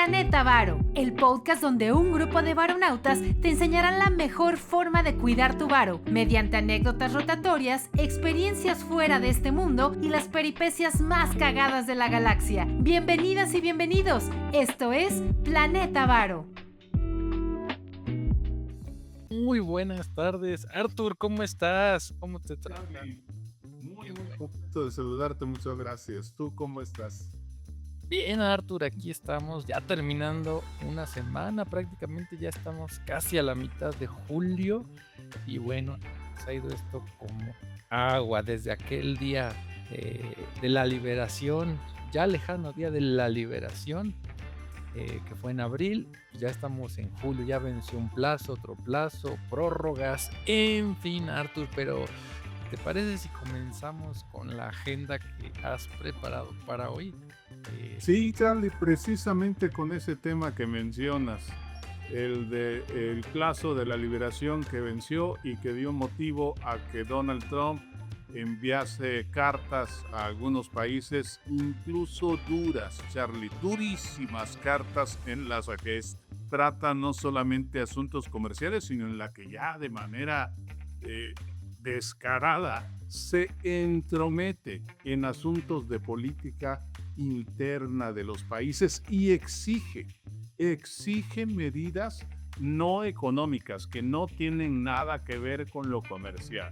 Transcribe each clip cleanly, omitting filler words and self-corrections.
Planeta Varo, el podcast donde un grupo de varonautas te enseñarán la mejor forma de cuidar tu varo, mediante anécdotas rotatorias, experiencias fuera de este mundo y las peripecias más cagadas de la galaxia. Bienvenidas y bienvenidos, esto es Planeta Varo. Muy buenas tardes, Arthur, ¿cómo estás? ¿Cómo te trata? Charlie, muy contento de saludarte, muchas gracias. ¿Tú cómo estás? Bien, Arthur, aquí estamos ya terminando una semana, prácticamente ya estamos casi a la mitad de julio y bueno, se ha ido esto como agua desde aquel día de la liberación, ya lejano día de la liberación, que fue en abril, ya estamos en julio, ya venció un plazo, otro plazo, prórrogas, en fin, Arthur, pero ¿te parece si comenzamos con la agenda que has preparado para hoy? Sí, Charlie, precisamente con ese tema que mencionas, el plazo de la liberación que venció y que dio motivo a que Donald Trump enviase cartas a algunos países, incluso duras, Charlie, durísimas cartas en las que tratan no solamente asuntos comerciales, sino en la que ya de manera descarada se entromete en asuntos de política interna de los países y exige medidas no económicas que no tienen nada que ver con lo comercial.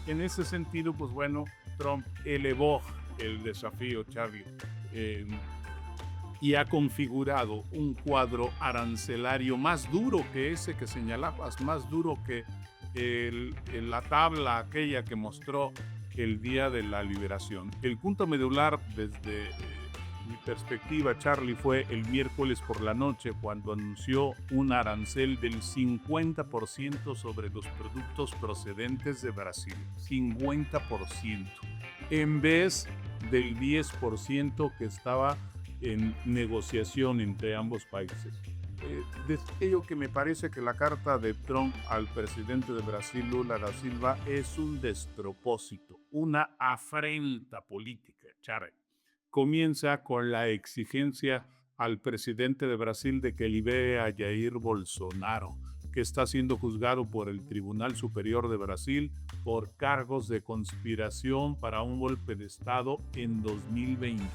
En ese sentido, pues bueno, Trump elevó el desafío, Charlie, y ha configurado un cuadro arancelario más duro que ese que señalabas, más duro que la tabla aquella que mostró el día de la liberación. El punto medular desde mi perspectiva, Charlie, fue el miércoles por la noche cuando anunció un arancel del 50% sobre los productos procedentes de Brasil. 50%. En vez del 10% que estaba en negociación entre ambos países. De ello que me parece que la carta de Trump al presidente de Brasil, Lula da Silva, es un despropósito, una afrenta política, Charlie. Comienza con la exigencia al presidente de Brasil de que libere a Jair Bolsonaro, que está siendo juzgado por el Tribunal Superior de Brasil por cargos de conspiración para un golpe de Estado en 2022.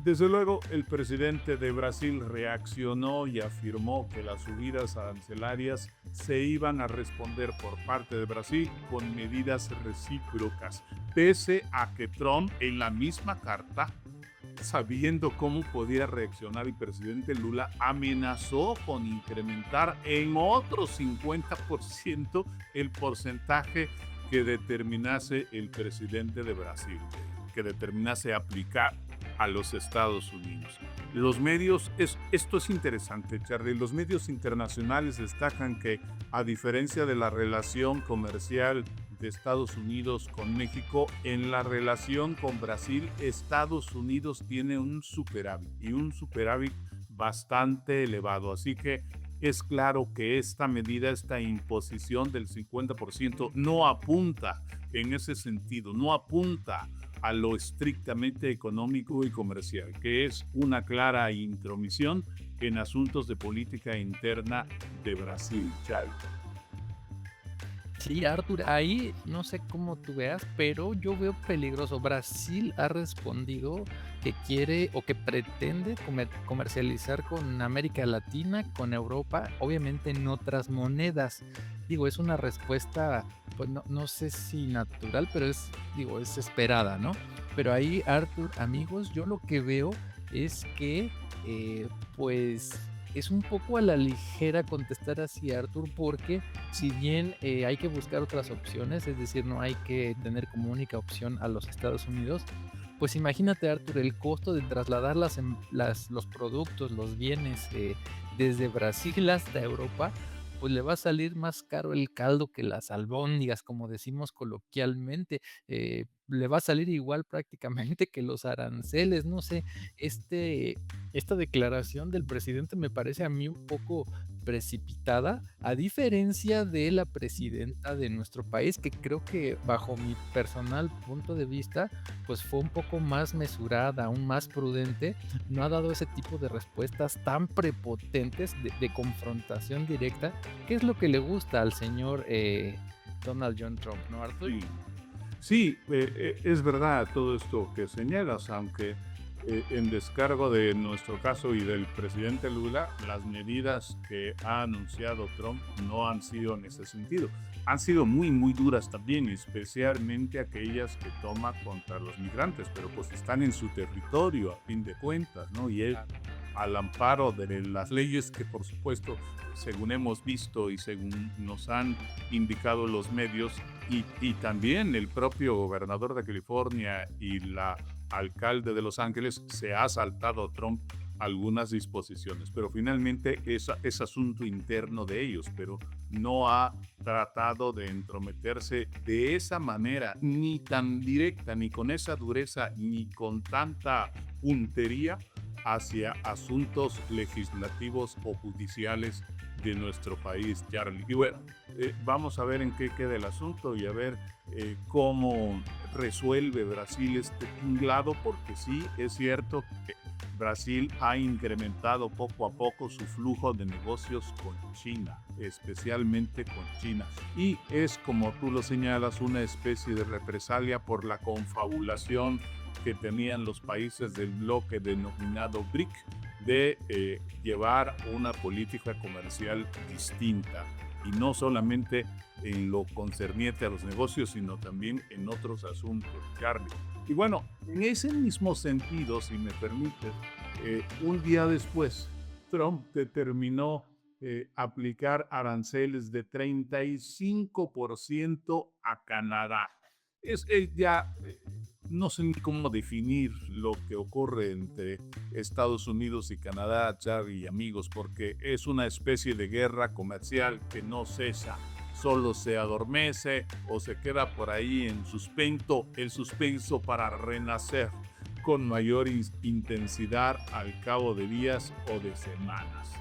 Desde luego, el presidente de Brasil reaccionó y afirmó que las subidas arancelarias se iban a responder por parte de Brasil con medidas recíprocas, pese a que Trump en la misma carta, sabiendo cómo podía reaccionar el presidente Lula, amenazó con incrementar en otro 50% el porcentaje que determinase el presidente de Brasil, que determinase aplicar a los Estados Unidos. Los medios, esto es interesante, Charlie, los medios internacionales destacan que, a diferencia de la relación comercial de Estados Unidos con México, en la relación con Brasil, Estados Unidos tiene un superávit, y un superávit bastante elevado. Así que es claro que esta medida, esta imposición del 50%, no apunta en ese sentido, no apunta a lo estrictamente económico y comercial, que es una clara intromisión en asuntos de política interna de Brasil, Charlie. Sí, Arthur, ahí no sé cómo tú veas, pero yo veo peligroso. Brasil ha respondido que quiere o que pretende comercializar con América Latina, con Europa, obviamente en otras monedas. Digo, es una respuesta, pues no sé si natural, pero es esperada, ¿no? Pero ahí, Arthur, amigos, yo lo que veo es que, pues, es un poco a la ligera contestar así, Arthur, porque si bien hay que buscar otras opciones, es decir, no hay que tener como única opción a los Estados Unidos, pues imagínate, Arthur, el costo de trasladar los productos, los bienes desde Brasil hasta Europa, pues le va a salir más caro el caldo que las albóndigas, como decimos coloquialmente. Le va a salir igual prácticamente que los aranceles, no sé, esta declaración del presidente me parece a mí un poco precipitada, a diferencia de la presidenta de nuestro país, que creo que bajo mi personal punto de vista, pues fue un poco más mesurada, aún más prudente, no ha dado ese tipo de respuestas tan prepotentes de confrontación directa, que es lo que le gusta al señor Donald John Trump, ¿no, Arthur? Sí, sí, es verdad todo esto que señalas, aunque en descargo de nuestro caso y del presidente Lula, las medidas que ha anunciado Trump no han sido en ese sentido. Han sido muy, muy duras también, especialmente aquellas que toma contra los migrantes, pero pues están en su territorio a fin de cuentas, ¿no? Y él, al amparo de las leyes que, por supuesto, según hemos visto y según nos han indicado los medios, y también el propio gobernador de California y la alcalde de Los Ángeles, se ha saltado Trump algunas disposiciones, pero finalmente es asunto interno de ellos, pero no ha tratado de entrometerse de esa manera, ni tan directa, ni con esa dureza, ni con tanta puntería hacia asuntos legislativos o judiciales de nuestro país, Charlie. Y bueno, vamos a ver en qué queda el asunto y a ver cómo resuelve Brasil este tinglado, porque sí, es cierto que Brasil ha incrementado poco a poco su flujo de negocios con China, especialmente con China. Y es, como tú lo señalas, una especie de represalia por la confabulación que tenían los países del bloque denominado BRIC de llevar una política comercial distinta, y no solamente en lo concerniente a los negocios, sino también en otros asuntos, Charlie. Y bueno, en ese mismo sentido, si me permites, un día después, Trump determinó aplicar aranceles de 35% a Canadá. No sé ni cómo definir lo que ocurre entre Estados Unidos y Canadá, Charlie y amigos, porque es una especie de guerra comercial que no cesa, solo se adormece o se queda por ahí en suspenso, el suspenso para renacer con mayor intensidad al cabo de días o de semanas.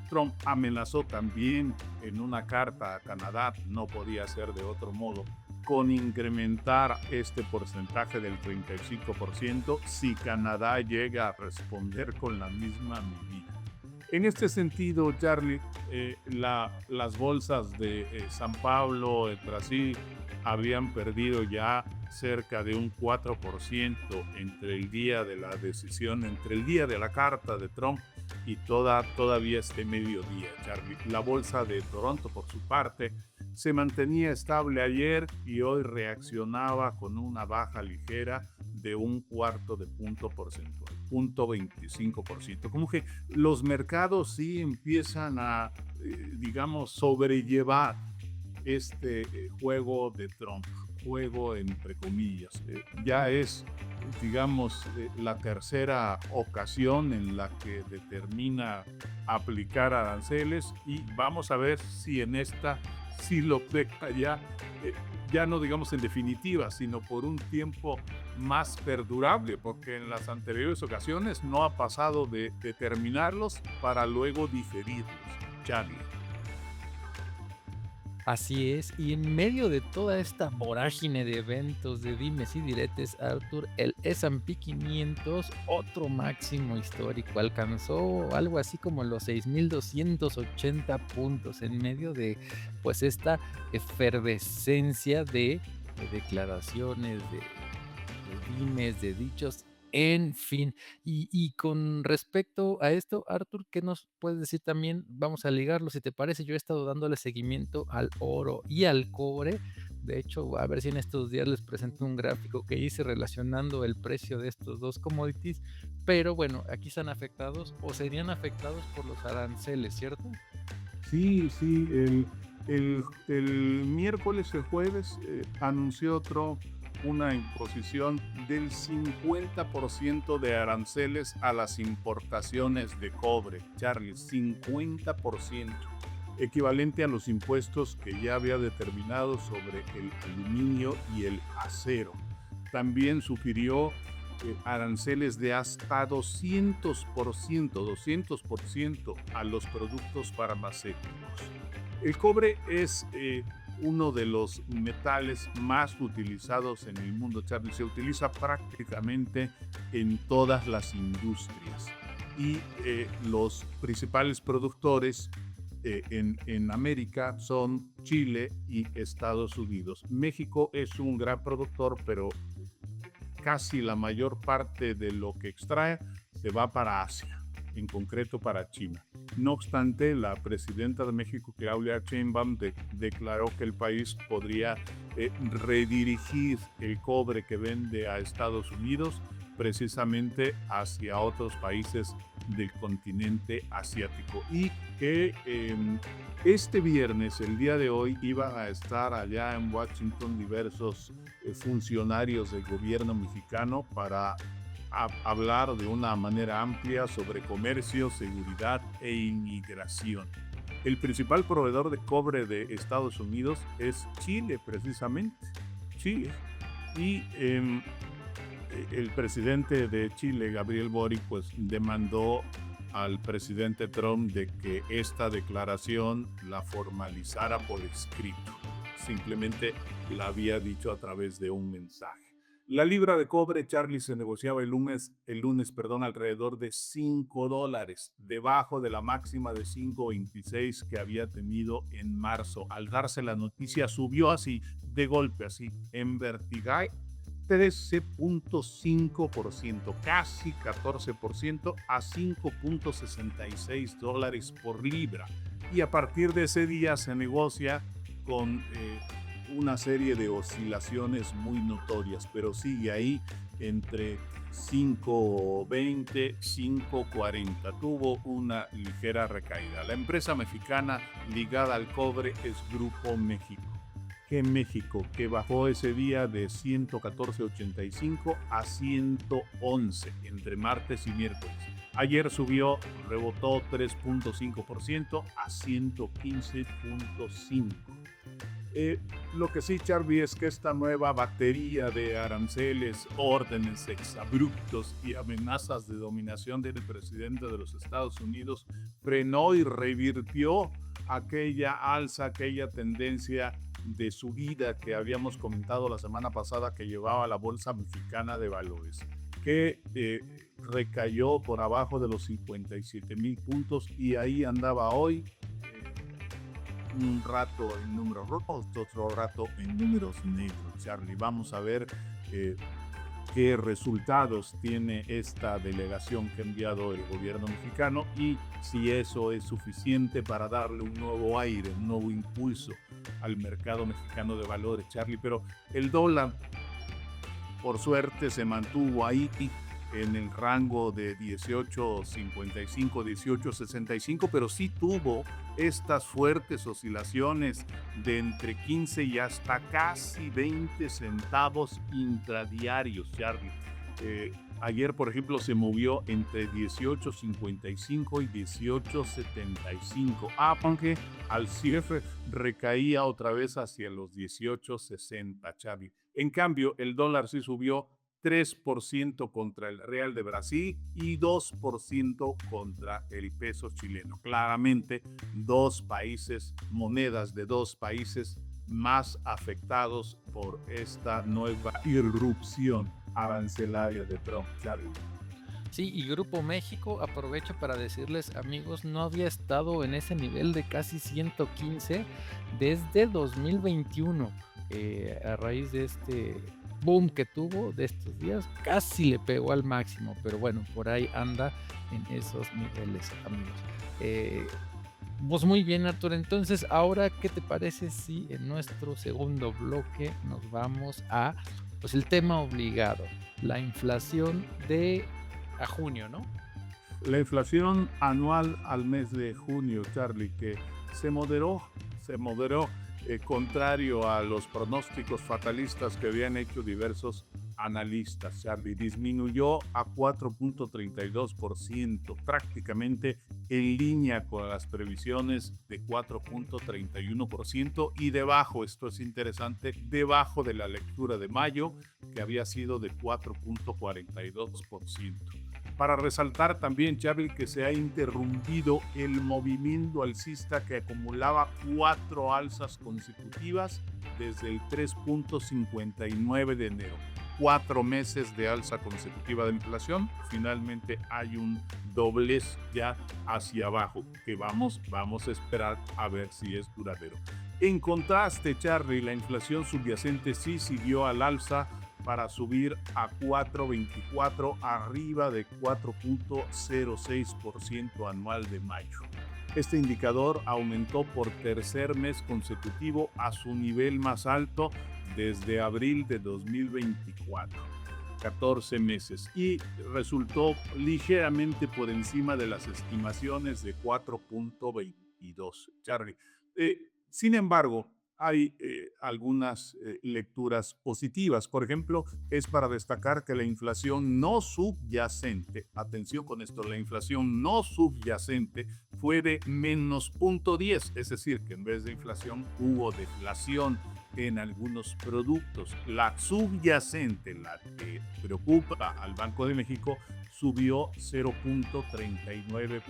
Trump amenazó también en una carta a Canadá, no podía ser de otro modo, con incrementar este porcentaje del 35% si Canadá llega a responder con la misma medida. En este sentido, Charlie, las bolsas de San Pablo, en Brasil, habían perdido ya cerca de un 4% entre el día de la decisión, entre el día de la carta de Trump y todavía este mediodía, Charlie. La bolsa de Toronto, por su parte, se mantenía estable ayer y hoy reaccionaba con una baja ligera de un cuarto de punto porcentual, 0.25%. Como que los mercados sí empiezan a, digamos, sobrellevar este juego de Trump, juego entre comillas. Ya es, digamos, la tercera ocasión en la que determina aplicar aranceles, y vamos a ver si en esta sí lo deja ya no digamos en definitiva, sino por un tiempo más perdurable, porque en las anteriores ocasiones no ha pasado de determinarlos para luego diferirlos, Charlie. Así es, y en medio de toda esta vorágine de eventos, de dimes y diretes, Arthur, el S&P 500, otro máximo histórico, alcanzó algo así como los 6,280 puntos en medio de pues esta efervescencia de declaraciones, de dimes, de dichos. En fin, y con respecto a esto, Arthur, ¿qué nos puedes decir también? Vamos a ligarlo, si te parece. Yo he estado dándole seguimiento al oro y al cobre. De hecho, a ver si en estos días les presento un gráfico que hice relacionando el precio de estos dos commodities. Pero bueno, aquí están afectados o serían afectados por los aranceles, ¿cierto? Sí, el miércoles, el jueves, anunció Trump una imposición del 50% de aranceles a las importaciones de cobre, Charlie, 50%, equivalente a los impuestos que ya había determinado sobre el aluminio y el acero. También sugirió aranceles de hasta 200% a los productos farmacéuticos. El cobre es uno de los metales más utilizados en el mundo, Charlie. Se utiliza prácticamente en todas las industrias. Y los principales productores en América son Chile y Estados Unidos. México es un gran productor, pero casi la mayor parte de lo que extrae se va para Asia, en concreto para China. No obstante, la presidenta de México, Claudia Sheinbaum, declaró que el país podría redirigir el cobre que vende a Estados Unidos precisamente hacia otros países del continente asiático, y que este viernes, el día de hoy, iban a estar allá en Washington diversos funcionarios del gobierno mexicano para hablar de una manera amplia sobre comercio, seguridad e inmigración. El principal proveedor de cobre de Estados Unidos es Chile, precisamente. Chile. Y el presidente de Chile, Gabriel Boric, pues demandó al presidente Trump de que esta declaración la formalizara por escrito. Simplemente la había dicho a través de un mensaje. La libra de cobre, Charlie, se negociaba el lunes, alrededor de $5, debajo de la máxima de 5.26 que había tenido en marzo. Al darse la noticia, subió así, de golpe, así, en vertical, 13.5%, casi 14%, a $5.66 por libra. Y a partir de ese día se negocia con una serie de oscilaciones muy notorias, pero sigue ahí entre 5.20, 5.40. Tuvo una ligera recaída. La empresa mexicana ligada al cobre es Grupo México. Que bajó ese día de 114.85 a 111 entre martes y miércoles. Ayer subió, rebotó 3.5% a 115.5. Lo que sí, Charlie, es que esta nueva batería de aranceles, órdenes, exabruptos y amenazas de dominación del presidente de los Estados Unidos frenó y revirtió aquella alza, aquella tendencia de subida que habíamos comentado la semana pasada que llevaba la Bolsa Mexicana de Valores, que recayó por abajo de los 57,000 puntos y ahí andaba hoy, un rato en números rojos, otro rato en números negros. Charlie, vamos a ver qué resultados tiene esta delegación que ha enviado el gobierno mexicano y si eso es suficiente para darle un nuevo aire, un nuevo impulso al mercado mexicano de valores, Charlie. Pero el dólar, por suerte, se mantuvo ahí en el rango de 18.55, 18.65, pero sí tuvo estas fuertes oscilaciones de entre 15 y hasta casi 20 centavos intradiarios, Charlie. Ayer, por ejemplo, se movió entre 18.55 y 18.75, aunque al cierre recaía otra vez hacia los 18.60, Charlie. En cambio, el dólar sí subió 3% contra el Real de Brasil y 2% contra el peso chileno. Claramente, monedas de dos países más afectados por esta nueva irrupción arancelaria de Trump. Sí, y Grupo México, aprovecho para decirles, amigos, no había estado en ese nivel de casi 115 desde 2021. A raíz de este boom que tuvo de estos días, casi le pegó al máximo, pero bueno, por ahí anda en esos niveles, amigos. Pues muy bien, Arturo. Entonces, ahora, ¿qué te parece si en nuestro segundo bloque nos vamos a, pues, el tema obligado, la inflación a junio, ¿no? La inflación anual al mes de junio, Charlie, que se moderó, contrario a los pronósticos fatalistas que habían hecho diversos analistas, Charlie. Disminuyó a 4.32%, prácticamente en línea con las previsiones de 4.31% y debajo, esto es interesante, debajo de la lectura de mayo, que había sido de 4.42%. Para resaltar también, Charlie, que se ha interrumpido el movimiento alcista que acumulaba 4 alzas consecutivas desde el 3.59 de enero. 4 meses de alza consecutiva de inflación. Finalmente hay un doblez ya hacia abajo que vamos a esperar a ver si es duradero. En contraste, Charlie, la inflación subyacente sí siguió al alza para subir a 4.24, arriba de 4.06% anual de mayo. Este indicador aumentó por tercer mes consecutivo a su nivel más alto desde abril de 2024, 14 meses, y resultó ligeramente por encima de las estimaciones de 4.22. Charlie, sin embargo, hay algunas lecturas positivas. Por ejemplo, es para destacar que la inflación no subyacente, atención con esto, la inflación no subyacente fue de menos 0.10, es decir, que en vez de inflación hubo deflación en algunos productos. La subyacente, la que preocupa al Banco de México, subió 0.39%.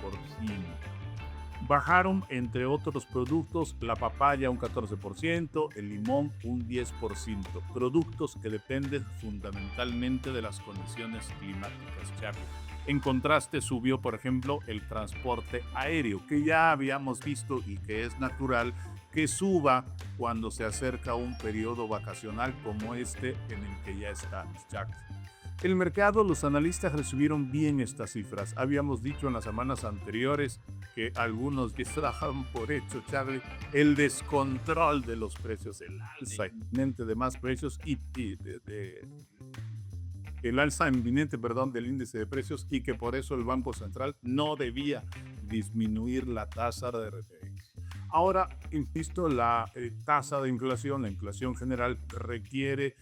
Bajaron, entre otros productos, la papaya un 14%, el limón un 10%, productos que dependen fundamentalmente de las condiciones climáticas, Charlie. En contraste, subió, por ejemplo, el transporte aéreo, que ya habíamos visto y que es natural que suba cuando se acerca un periodo vacacional como este en el que ya estamos, Charlie. El mercado, los analistas recibieron bien estas cifras. Habíamos dicho en las semanas anteriores que algunos dejaban por hecho, Charlie, el descontrol de los precios, el alza inminente de más precios el alza inminente, del índice de precios, y que por eso el Banco Central no debía disminuir la tasa de referencia. Ahora, insisto, la tasa de inflación, la inflación general, requiere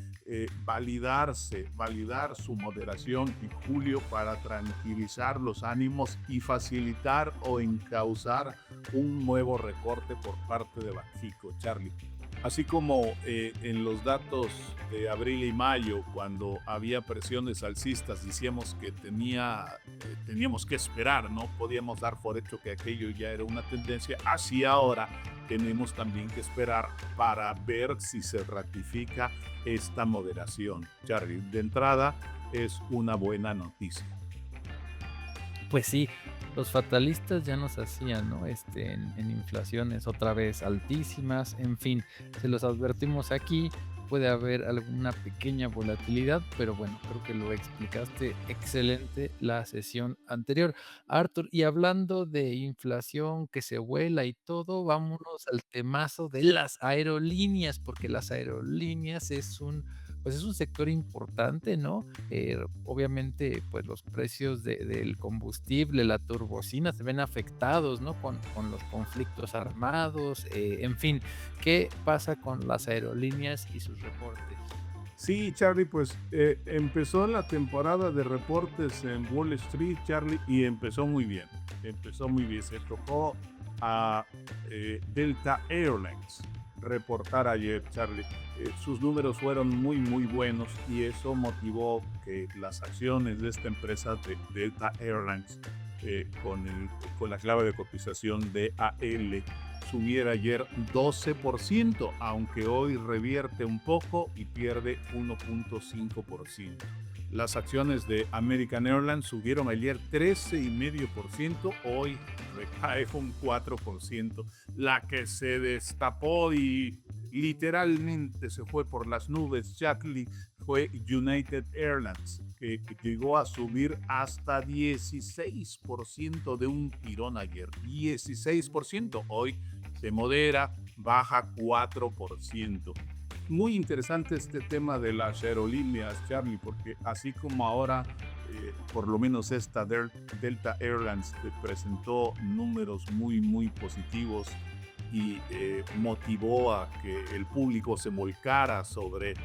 validar su moderación en julio para tranquilizar los ánimos y facilitar o encauzar un nuevo recorte por parte de Banxico, Charlie. Así como en los datos de abril y mayo, cuando había presiones alcistas, decíamos que teníamos que esperar, no podíamos dar por hecho que aquello ya era una tendencia. Así ahora tenemos también que esperar para ver si se ratifica esta moderación. Charlie, de entrada es una buena noticia. Pues sí, los fatalistas ya nos hacían, ¿no? En inflaciones otra vez altísimas, en fin, se los advertimos aquí, puede haber alguna pequeña volatilidad, pero bueno, creo que lo explicaste excelente la sesión anterior. Arthur, y hablando de inflación que se vuela y todo, vámonos al temazo de las aerolíneas, porque las aerolíneas pues es un sector importante, ¿no? Obviamente, pues los precios del combustible, la turbocina se ven afectados, ¿no? Con los conflictos armados, en fin, ¿qué pasa con las aerolíneas y sus reportes? Sí, Charlie, pues empezó la temporada de reportes en Wall Street, Charlie, y empezó muy bien. Se tocó a Delta Airlines reportar ayer, Charlie. Sus números fueron muy buenos y eso motivó que las acciones de esta empresa de Delta Airlines con la clave de cotización DAL subiera ayer 12%, aunque hoy revierte un poco y pierde 1.5%. Las acciones de American Airlines subieron ayer 13,5%, hoy recae un 4%. La que se destapó y literalmente se fue por las nubes, Charlie, fue United Airlines, que llegó a subir hasta 16% de un tirón ayer. 16%, hoy se modera, baja 4%. Muy interesante este tema de las aerolíneas, Charlie, porque así como ahora, por lo menos esta Delta Airlines presentó números muy positivos y motivó a que el público se volcara sobre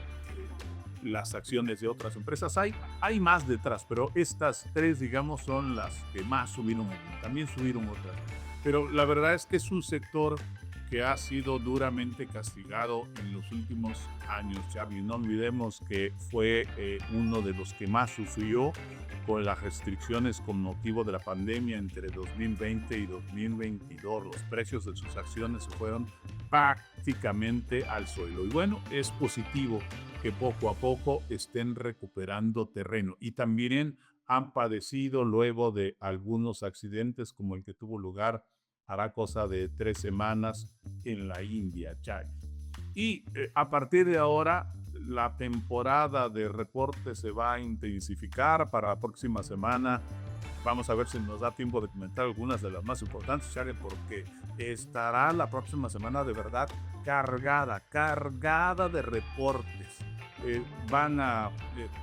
las acciones de otras empresas. Hay más detrás, pero estas tres, digamos, son las que más subieron. También subieron otras. Pero la verdad es que es un sector que ha sido duramente castigado en los últimos años, Charlie. No olvidemos que fue uno de los que más sufrió con las restricciones con motivo de la pandemia entre 2020 y 2022. Los precios de sus acciones se fueron prácticamente al suelo. Y bueno, es positivo que poco a poco estén recuperando terreno. Y también han padecido luego de algunos accidentes como el que tuvo lugar hará cosa de 3 semanas en la India, Charlie. Y a partir de ahora, la temporada de reportes se va a intensificar para la próxima semana. Vamos a ver si nos da tiempo de comentar algunas de las más importantes, Charlie, porque estará la próxima semana de verdad cargada de reportes. Van a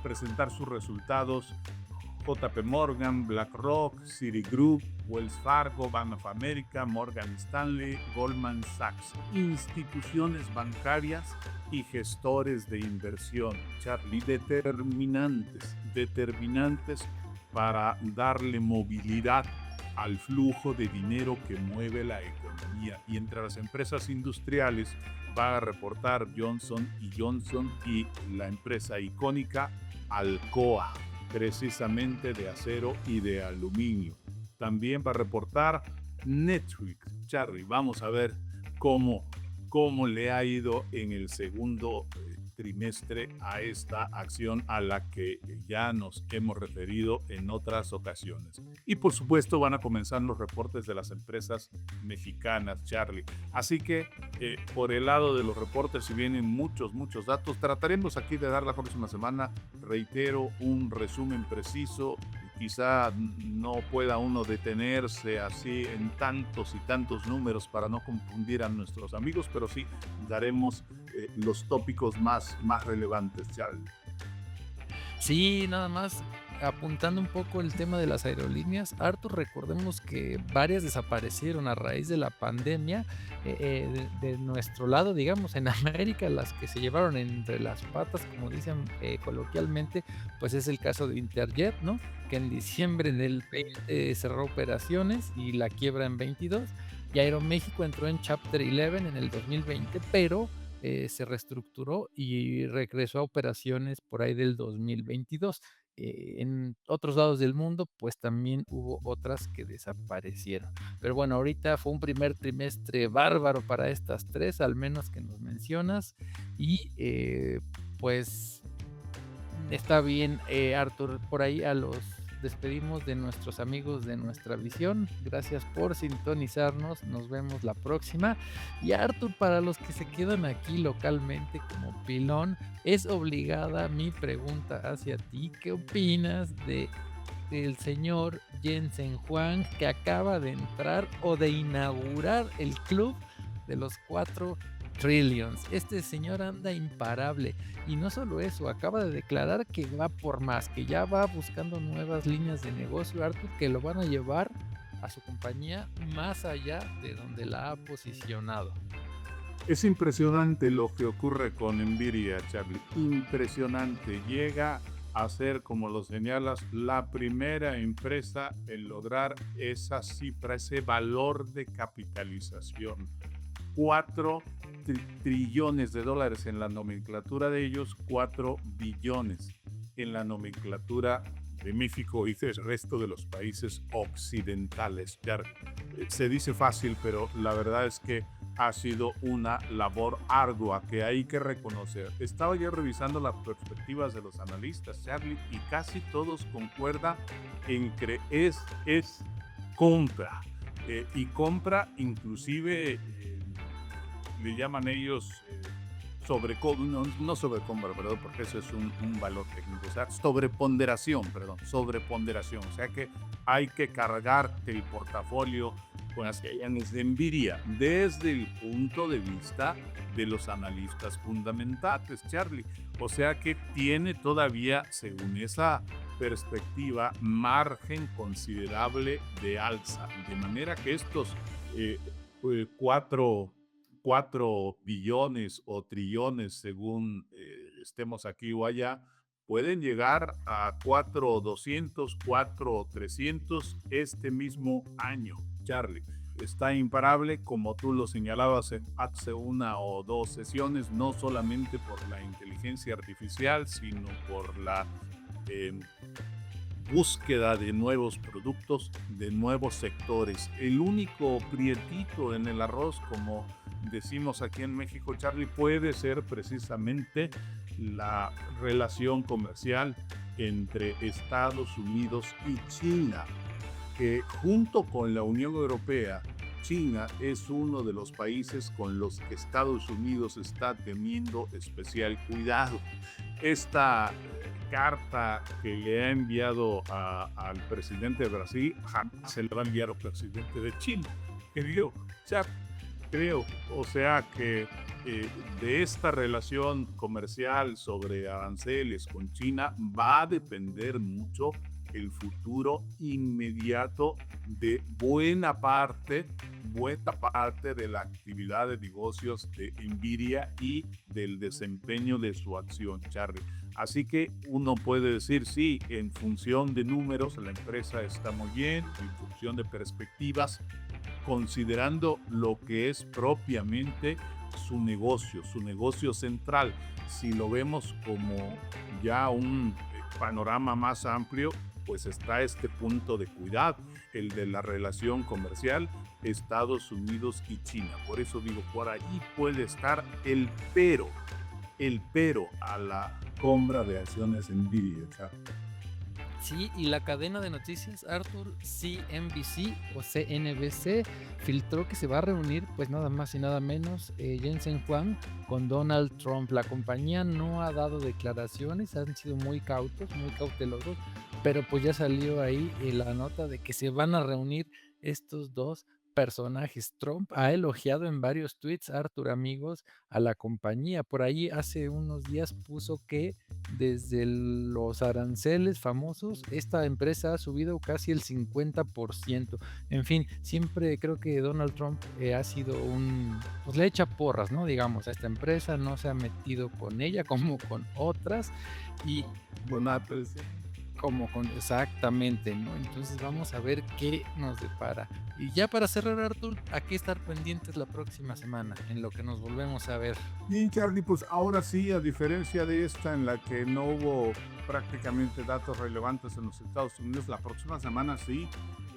presentar sus resultados JP Morgan, BlackRock, Citigroup, Wells Fargo, Bank of America, Morgan Stanley, Goldman Sachs, instituciones bancarias y gestores de inversión, Charlie, determinantes para darle movilidad al flujo de dinero que mueve la economía. Y entre las empresas industriales va a reportar Johnson Johnson y la empresa icónica Alcoa, precisamente de acero y de aluminio. También va a reportar Netflix. Charlie, vamos a ver cómo le ha ido en el segundo trimestre a esta acción a la que ya nos hemos referido en otras ocasiones. Y por supuesto van a comenzar los reportes de las empresas mexicanas, Charlie. Así que por el lado de los reportes, si vienen muchos datos, trataremos aquí de dar la próxima semana, reitero, un resumen preciso. Quizá no pueda uno detenerse así en tantos y tantos números para no confundir a nuestros amigos, pero sí daremos los tópicos más relevantes, Charlie. Sí, nada más apuntando un poco el tema de las aerolíneas, Arthur, recordemos que varias desaparecieron a raíz de la pandemia. De nuestro lado, digamos, en América, las que se llevaron entre las patas, como dicen coloquialmente, pues es el caso de Interjet, ¿no? Que en diciembre del 20 cerró operaciones y la quiebra en 22, y Aeroméxico entró en Chapter 11 en el 2020, pero se reestructuró y regresó a operaciones por ahí del 2022. En otros lados del mundo, pues también hubo otras que desaparecieron. Pero bueno, ahorita fue un primer trimestre bárbaro para estas tres, al menos que nos mencionas. Y pues está bien, Arthur, por ahí los despedimos de nuestros amigos de Nuestra Visión. Gracias por sintonizarnos, nos vemos la próxima. Y Arthur, para los que se quedan aquí localmente como pilón, es obligada mi pregunta hacia ti. ¿Qué opinas del señor Jensen Huang, que acaba de entrar o de inaugurar el club de los 4 trillions? Este señor anda imparable, y no solo eso, acaba de declarar que va por más, que ya va buscando nuevas líneas de negocio, Arthur, que lo van a llevar a su compañía más allá de donde la ha posicionado. Es impresionante lo que ocurre con Nvidia, Charlie. Impresionante. Llega a ser, como lo señalas, la primera empresa en lograr esa cifra, ese valor de capitalización. 4 trillones de dólares en la nomenclatura de ellos, 4 billones en la nomenclatura de México y del resto de los países occidentales. Ya, se dice fácil, pero la verdad es que ha sido una labor ardua que hay que reconocer. Estaba yo revisando las perspectivas de los analistas, Charlie, y casi todos concuerdan en que es compra. Y compra inclusive, le llaman ellos no sobrecompra, perdón, porque eso es un valor técnico, o sea, sobreponderación, o sea que hay que cargarte el portafolio con las acciones de Nvidia desde el punto de vista de los analistas fundamentales, Charlie, o sea que tiene todavía, según esa perspectiva, margen considerable de alza, de manera que estos 4 billones o trillones, según estemos aquí o allá, pueden llegar a 4,200, 4,300 este mismo año, Charlie. Está imparable, como tú lo señalabas hace una o dos sesiones, no solamente por la inteligencia artificial, sino por la búsqueda de nuevos productos, de nuevos sectores. El único prietito en el arroz, como decimos aquí en México, Charlie, puede ser precisamente la relación comercial entre Estados Unidos y China, que junto con la Unión Europea, China es uno de los países con los que Estados Unidos está teniendo especial cuidado. Esta carta que le ha enviado al presidente de Brasil jamás se le va a enviar al presidente de China. Creo que de esta relación comercial sobre aranceles con China va a depender mucho el futuro inmediato de buena parte de la actividad de negocios de Nvidia y del desempeño de su acción, Charlie. Así que uno puede decir, sí, en función de números la empresa está muy bien, en función de perspectivas, considerando lo que es propiamente su negocio central. Si lo vemos como ya un panorama más amplio, pues está este punto de cuidado, el de la relación comercial Estados Unidos y China. Por eso digo, por ahí puede estar el pero a la compra de acciones Nvidia. Sí, y la cadena de noticias, Arthur, CNBC o CNBC, filtró que se va a reunir, pues nada más y nada menos, Jensen Huang con Donald Trump. La compañía no ha dado declaraciones, han sido muy cautelosos, pero pues ya salió ahí la nota de que se van a reunir estos dos personajes. Trump ha elogiado en varios tweets, Arthur, amigos, a la compañía. Por ahí hace unos días puso que desde los aranceles famosos, esta empresa ha subido casi el 50%. En fin, siempre creo que Donald Trump ha sido pues le echa porras, ¿no? Digamos, a esta empresa, no se ha metido con ella como con otras y Bueno, pues, exactamente, ¿no? Entonces vamos a ver qué nos depara. Y ya para cerrar, Arthur, ¿a qué estar pendientes la próxima semana en lo que nos volvemos a ver? Y Charlie, pues ahora sí, a diferencia de esta en la que no hubo prácticamente datos relevantes en los Estados Unidos, la próxima semana sí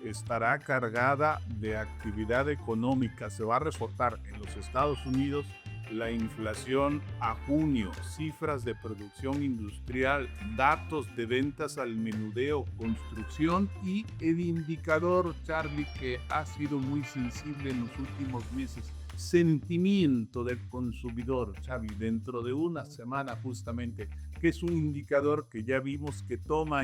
estará cargada de actividad económica. Se va a reportar en los Estados Unidos la inflación a junio, cifras de producción industrial, datos de ventas al menudeo, construcción y el indicador, Charlie, que ha sido muy sensible en los últimos meses, sentimiento del consumidor, Charlie, dentro de una semana justamente, que es un indicador que ya vimos que toma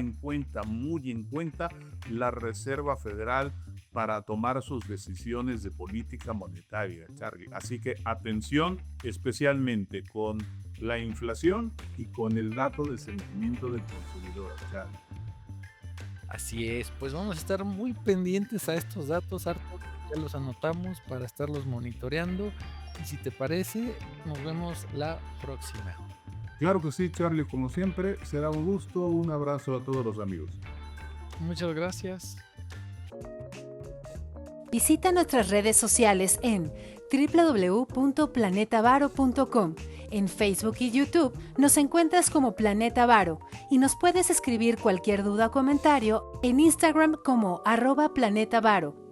muy en cuenta la Reserva Federal para tomar sus decisiones de política monetaria, Charlie. Así que atención especialmente con la inflación y con el dato de sentimiento del consumidor, Charlie. Así es, pues vamos a estar muy pendientes a estos datos, Arthur. Ya los anotamos para estarlos monitoreando. Y si te parece, nos vemos la próxima. Claro que sí, Charlie, como siempre, será un gusto. Un abrazo a todos los amigos. Muchas gracias. Visita nuestras redes sociales en www.planetavaro.com. En Facebook y YouTube nos encuentras como Planeta Varo y nos puedes escribir cualquier duda o comentario en Instagram como @planetavaro.